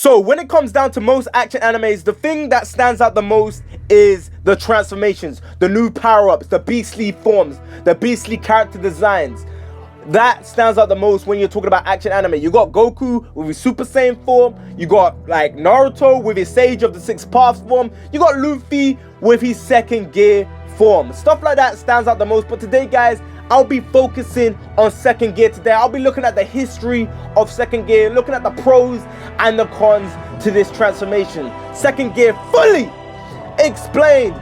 So when it comes down to most action animes, the thing that stands out the most is the transformations, the new power-ups, the beastly forms, the beastly character designs. That stands out the most when you're talking about action anime. You got Goku with his Super Saiyan form. You got like Naruto with his Sage of the Six Paths form. You got Luffy with his second gear form. Stuff like that stands out the most. But today, guys, I'll be focusing on second gear today. I'll be looking at the history of second gear, looking at the pros and the cons to this transformation. Second gear fully explained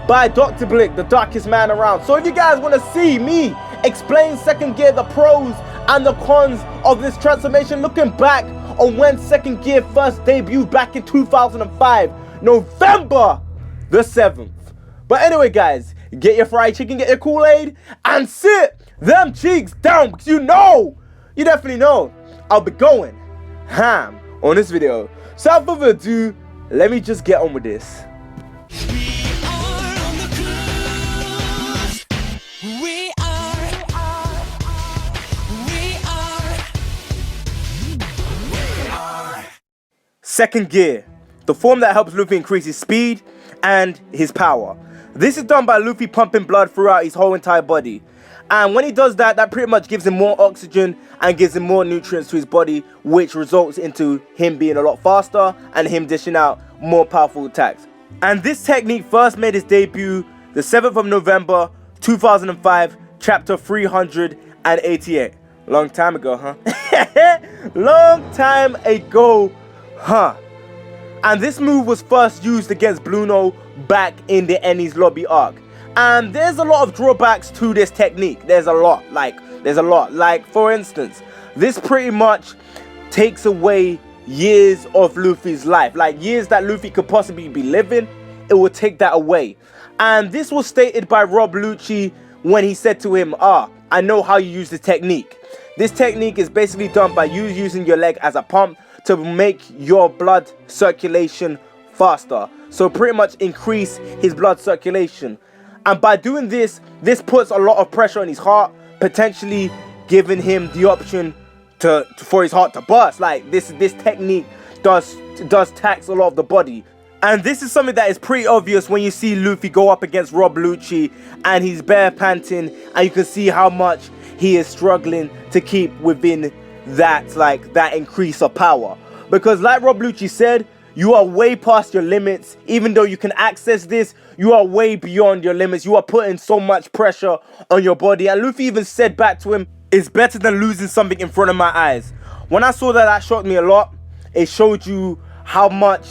by Dr. Blick, the darkest man around. So if you guys want to see me explain second gear, the pros and the cons of this transformation, looking back on when second gear first debuted back in 2005, November the 7th. But anyway, guys, get your fried chicken, get your Kool-Aid, and sit them cheeks down, because you definitely know, I'll be going ham on this video. So without further ado, let me just get on with this. Second gear, the form that helps Luffy increase his speed and his power. This is done by Luffy pumping blood throughout his whole entire body. And when he does that, that pretty much gives him more oxygen and gives him more nutrients to his body, which results into him being a lot faster and him dishing out more powerful attacks. And this technique first made its debut the 7th of November 2005, chapter 388. Long time ago, huh? Long time ago, huh? And this move was first used against Bluno back in the Enies Lobby arc. And there's a lot of drawbacks to this technique. There's a lot. Like, for instance, this pretty much takes away years of Luffy's life. Like, years that Luffy could possibly be living, it will take that away. And this was stated by Rob Lucci when he said to him, I know how you use the technique. This technique is basically done by you using your leg as a pump to make your blood circulation faster. So pretty much increase his blood circulation. And by doing this, this puts a lot of pressure on his heart, potentially giving him the option for his heart to burst. Like this technique does tax a lot of the body. And this is something that is pretty obvious when you see Luffy go up against Rob Lucci and he's bare panting, and you can see how much he is struggling to keep within that increase of power. Because like Rob Lucci said, you are way past your limits. Even though you can access this, you are way beyond your limits. You are putting so much pressure on your body. And Luffy even said back to him, it's better than losing something in front of my eyes. When I saw that shocked me a lot. It showed you how much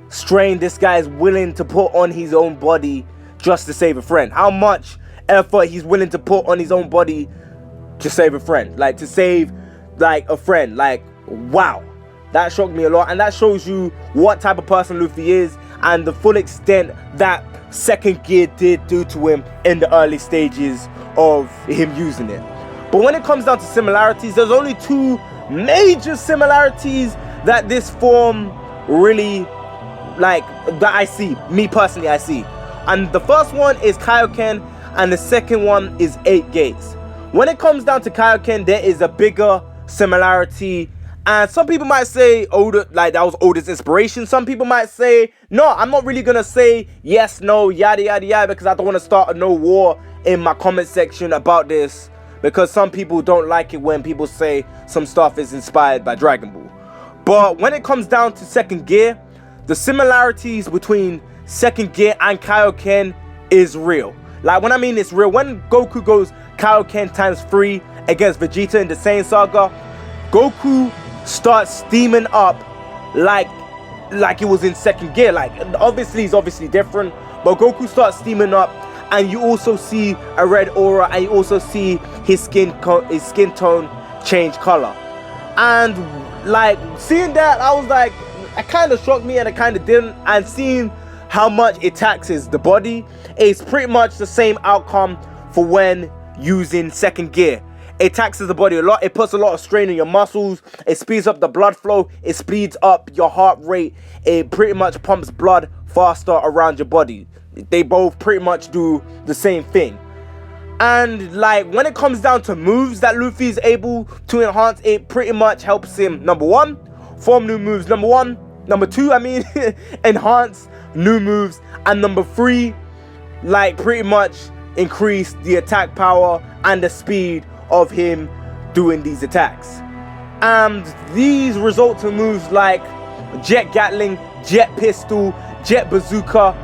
strain this guy is willing to put on his own body just to save a friend. How much effort he's willing to put on his own body to save a friend. Like, to save a friend. Like, wow. That shocked me a lot, and that shows you what type of person Luffy is and the full extent that second gear did do to him in the early stages of him using it. But when it comes down to similarities, there's only two major similarities that this form really, that I see. Me personally, I see. And the first one is Kaioken, and the second one is 8 Gates. When it comes down to Kaioken, there is a bigger similarity. And some people might say Oda, that was Oda's inspiration. Some people might say, no, I'm not really gonna say yes, no, yada yada yada, because I don't want to start no war in my comment section about this, because some people don't like it when people say some stuff is inspired by Dragon Ball. But when it comes down to second gear, the similarities between second gear and Kaioken is real. Like, when I mean it's real, when Goku goes Kaioken times 3 against Vegeta in the Saiyan Saga, Goku starts steaming up like it was in second gear. Like, obviously it's obviously different, but Goku starts steaming up, and you also see a red aura, and you also see his skin tone change color. And seeing that, I was like, it kind of shocked me and it kind of didn't. And seeing how much it taxes the body, it's pretty much the same outcome for when using second gear. It taxes the body a lot. It puts a lot of strain on your muscles. It speeds up the blood flow. It speeds up your heart rate. It pretty much pumps blood faster around your body. They both pretty much do the same thing. And when it comes down to moves that Luffy is able to enhance, it pretty much helps him, number one, form new moves. Number one, Number 2, I mean, enhance new moves. And number 3, like pretty much increase the attack power and the speed of him doing these attacks. And these result in moves like Jet Gatling, Jet Pistol, Jet Bazooka,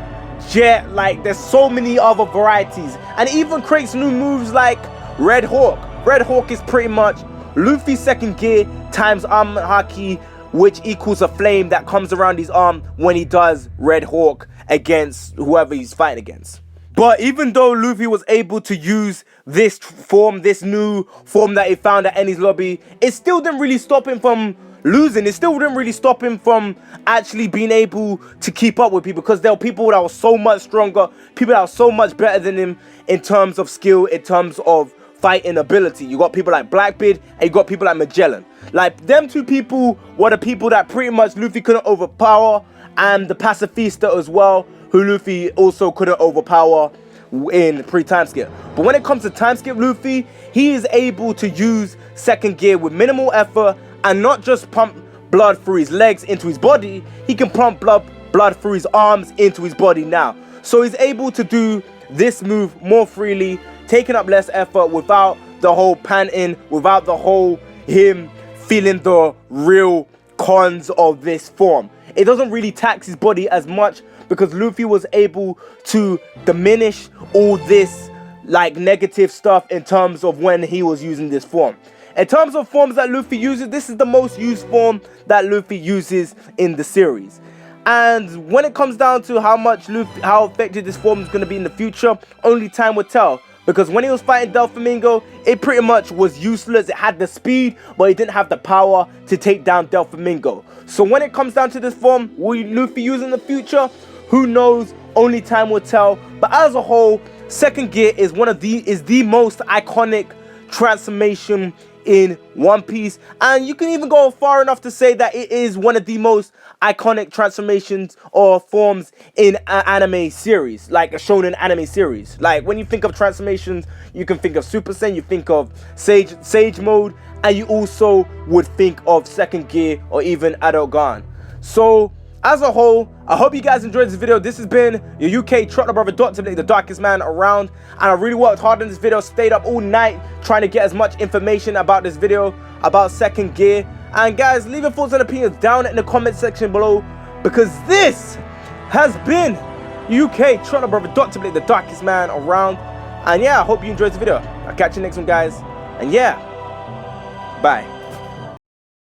Jet, like there's so many other varieties. And it even creates new moves like Red Hawk. Red Hawk is pretty much Luffy's second gear times arm haki, which equals a flame that comes around his arm when he does Red Hawk against whoever he's fighting against. But even though Luffy was able to use this form, this new form that he found at Enies Lobby, it still didn't really stop him from losing. It still didn't really stop him from actually being able to keep up with people, because there were people that were so much stronger, people that were so much better than him in terms of skill, in terms of fighting ability. You got people like Blackbeard and you got people like Magellan. Like, them two people were the people that pretty much Luffy couldn't overpower, and the Pacifista as well, who Luffy also couldn't overpower in pre-time skip. But when it comes to time skip Luffy, he is able to use second gear with minimal effort, and not just pump blood through his legs into his body, he can pump blood through his arms into his body now. So he's able to do this move more freely, taking up less effort, without the whole panting, without the whole him feeling the real cons of this form. It doesn't really tax his body as much, because Luffy was able to diminish all this like negative stuff in terms of when he was using this form. In terms of forms that Luffy uses, this is the most used form that Luffy uses in the series. And when it comes down to how effective this form is going to be in the future, only time will tell. Because when he was fighting Doflamingo, it pretty much was useless. It had the speed, but it didn't have the power to take down Doflamingo. So when it comes down to this form, will Luffy use in the future? Who knows? Only time will tell. But as a whole, second gear is the most iconic transformation in One Piece, and you can even go far enough to say that it is one of the most iconic transformations or forms in an anime series, like a shonen anime series. Like, when you think of transformations, you can think of Super Saiyan, you think of Sage Mode, and you also would think of second gear or even Adult Gon. So as a whole, I hope you guys enjoyed this video. This has been your UK Trotter Brother Dr. Blick, the darkest man around, and I really worked hard on this video, stayed up all night trying to get as much information about this video, about second gear. And guys, leave your thoughts and opinions down in the comment section below, because this has been UK Trotter Brother Dr. Blick, the darkest man around. And yeah, I hope you enjoyed this video. I'll catch you next one, guys. And yeah, bye.